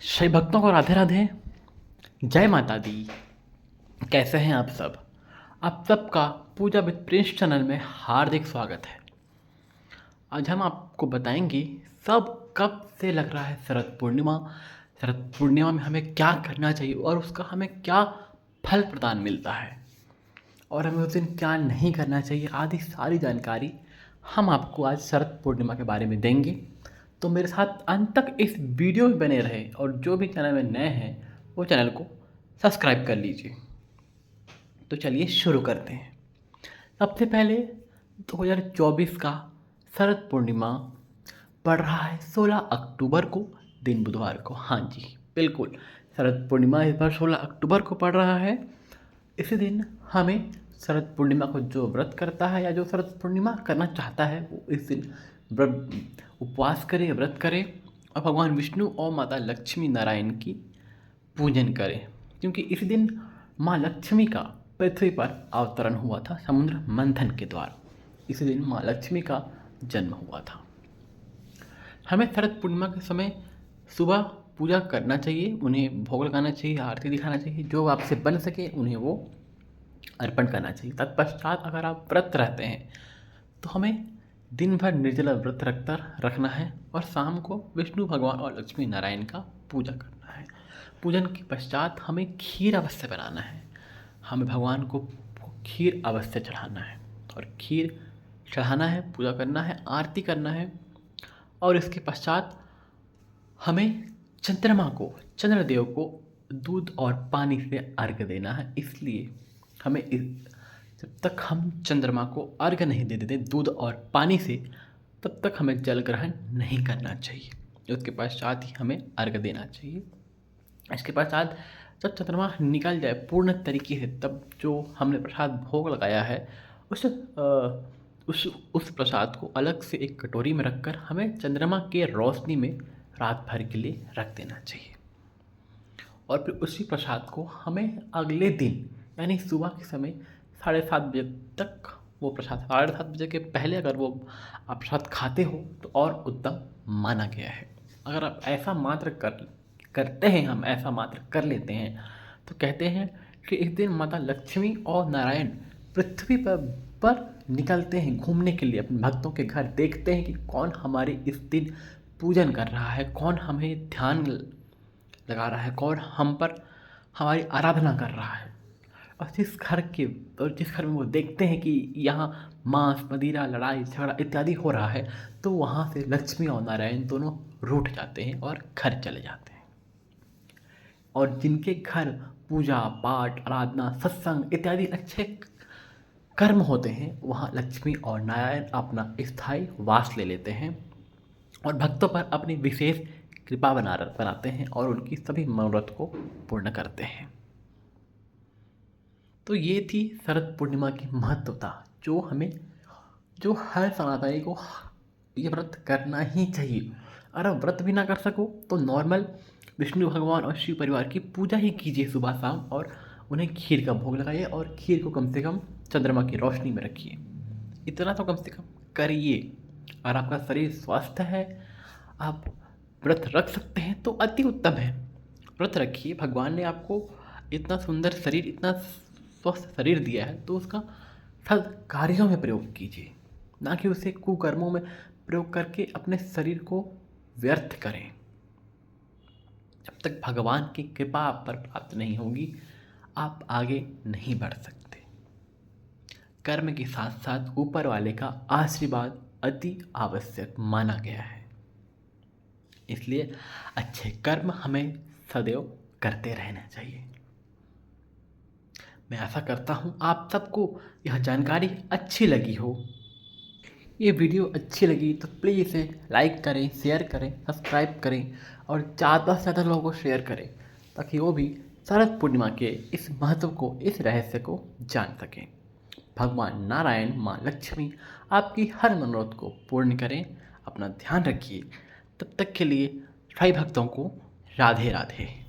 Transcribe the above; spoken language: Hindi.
सभी भक्तों को राधे राधे। जय माता दी। कैसे हैं आप सब? आप सबका पूजा विद प्रिंस चैनल में हार्दिक स्वागत है। आज हम आपको बताएंगे सब कब से लग रहा है शरद पूर्णिमा। शरद पूर्णिमा में हमें क्या करना चाहिए और उसका हमें क्या फल प्रदान मिलता है और हमें उस दिन क्या नहीं करना चाहिए, आदि सारी जानकारी हम आपको आज शरद पूर्णिमा के बारे में देंगे। तो मेरे साथ अंत तक इस वीडियो में बने रहे और जो भी चैनल में नए हैं वो चैनल को सब्सक्राइब कर लीजिए। तो चलिए शुरू करते हैं। सबसे पहले 2024 का शरद पूर्णिमा पड़ रहा है 16 अक्टूबर को, दिन बुधवार को। हाँ जी, बिल्कुल, शरद पूर्णिमा इस बार 16 अक्टूबर को पड़ रहा है। इसी दिन हमें शरद पूर्णिमा को जो व्रत करता है या जो शरद पूर्णिमा करना चाहता है वो इस दिन व्रत उपवास करे, व्रत करे और भगवान विष्णु और माता लक्ष्मी नारायण की पूजन करे, क्योंकि इस दिन माँ लक्ष्मी का पृथ्वी पर अवतरण हुआ था समुद्र मंथन के द्वारा। इसी दिन माँ लक्ष्मी का जन्म हुआ था। हमें शरद पूर्णिमा के समय सुबह पूजा करना चाहिए, उन्हें भोग लगाना चाहिए, आरती दिखाना चाहिए, जो आपसे बन सके उन्हें वो अर्पण करना चाहिए। तत्पश्चात अगर आप व्रत रहते हैं तो हमें दिन भर निर्जला व्रत रखना है और शाम को विष्णु भगवान और लक्ष्मी नारायण का पूजा करना है। पूजन के पश्चात हमें खीर अवश्य बनाना है। हमें भगवान को खीर अवश्य चढ़ाना है और खीर चढ़ाना है, पूजा करना है, आरती करना है। और इसके पश्चात हमें चंद्रदेव को दूध और पानी से अर्घ्य देना है। इसलिए हमें जब तक हम चंद्रमा को अर्घ्य नहीं दे देते दूध और पानी से, तब तक हमें जल ग्रहण नहीं करना चाहिए। उसके पश्चात ही हमें अर्घ्य देना चाहिए। इसके पश्चात जब चंद्रमा निकल जाए पूर्ण तरीके से, तब जो हमने प्रसाद भोग लगाया है उस प्रसाद को अलग से एक कटोरी में रखकर हमें चंद्रमा के रोशनी में रात भर के लिए रख देना चाहिए। और फिर उसी प्रसाद को हमें अगले दिन यानी सुबह के समय 7:30 बजे तक वो प्रसाद, 7:30 बजे के पहले अगर वो आप प्रसाद खाते हो तो और उत्तम माना गया है। अगर आप ऐसा मात्र करते हैं, हम ऐसा मात्र कर लेते हैं, तो कहते हैं कि इस दिन माता लक्ष्मी और नारायण पृथ्वी पर निकलते हैं घूमने के लिए अपने भक्तों के घर, देखते हैं कि कौन हमारे इस दिन पूजन कर रहा है, कौन हमें ध्यान लगा रहा है, कौन हम पर हमारी आराधना कर रहा है। और जिस घर में वो देखते हैं कि यहाँ मांस, मदिरा, लड़ाई झगड़ा इत्यादि हो रहा है, तो वहाँ से लक्ष्मी और नारायण दोनों रूठ जाते हैं और घर चले जाते हैं। और जिनके घर पूजा पाठ, आराधना, सत्संग इत्यादि अच्छे कर्म होते हैं, वहाँ लक्ष्मी और नारायण अपना स्थायी वास ले लेते हैं और भक्तों पर अपनी विशेष कृपा बनाते हैं और उनकी सभी मनोरथ को पूर्ण करते हैं। तो ये थी शरद पूर्णिमा की महत्वता, जो हर सनातनी को ये व्रत करना ही चाहिए। अगर आप व्रत भी ना कर सको तो नॉर्मल विष्णु भगवान और शिव परिवार की पूजा ही कीजिए सुबह शाम, और उन्हें खीर का भोग लगाइए और खीर को कम से कम चंद्रमा की रोशनी में रखिए। इतना तो कम से कम करिए। अगर आपका शरीर स्वस्थ है, आप व्रत रख सकते हैं तो अति उत्तम है, व्रत रखिए। भगवान ने आपको इतना सुंदर शरीर, इतना स्वस्थ शरीर दिया है, तो उसका सद कार्यों में प्रयोग कीजिए, ना कि उसे कुकर्मों में प्रयोग करके अपने शरीर को व्यर्थ करें। जब तक भगवान की कृपा आप पर प्राप्त नहीं होगी, आप आगे नहीं बढ़ सकते। कर्म के साथ साथ ऊपर वाले का आशीर्वाद अति आवश्यक माना गया है। इसलिए अच्छे कर्म हमें सदैव करते रहना चाहिए। मैं आशा करता हूँ आप सबको यह जानकारी अच्छी लगी हो। ये वीडियो अच्छी लगी तो प्लीज़ इसे लाइक करें, शेयर करें, सब्सक्राइब करें और ज़्यादा से ज़्यादा लोगों को शेयर करें, ताकि वो भी शरद पूर्णिमा के इस महत्व को, इस रहस्य को जान सकें। भगवान नारायण, माँ लक्ष्मी आपकी हर मनोरथ को पूर्ण करें। अपना ध्यान रखिए। तब तक के लिए सभी भक्तों को राधे राधे।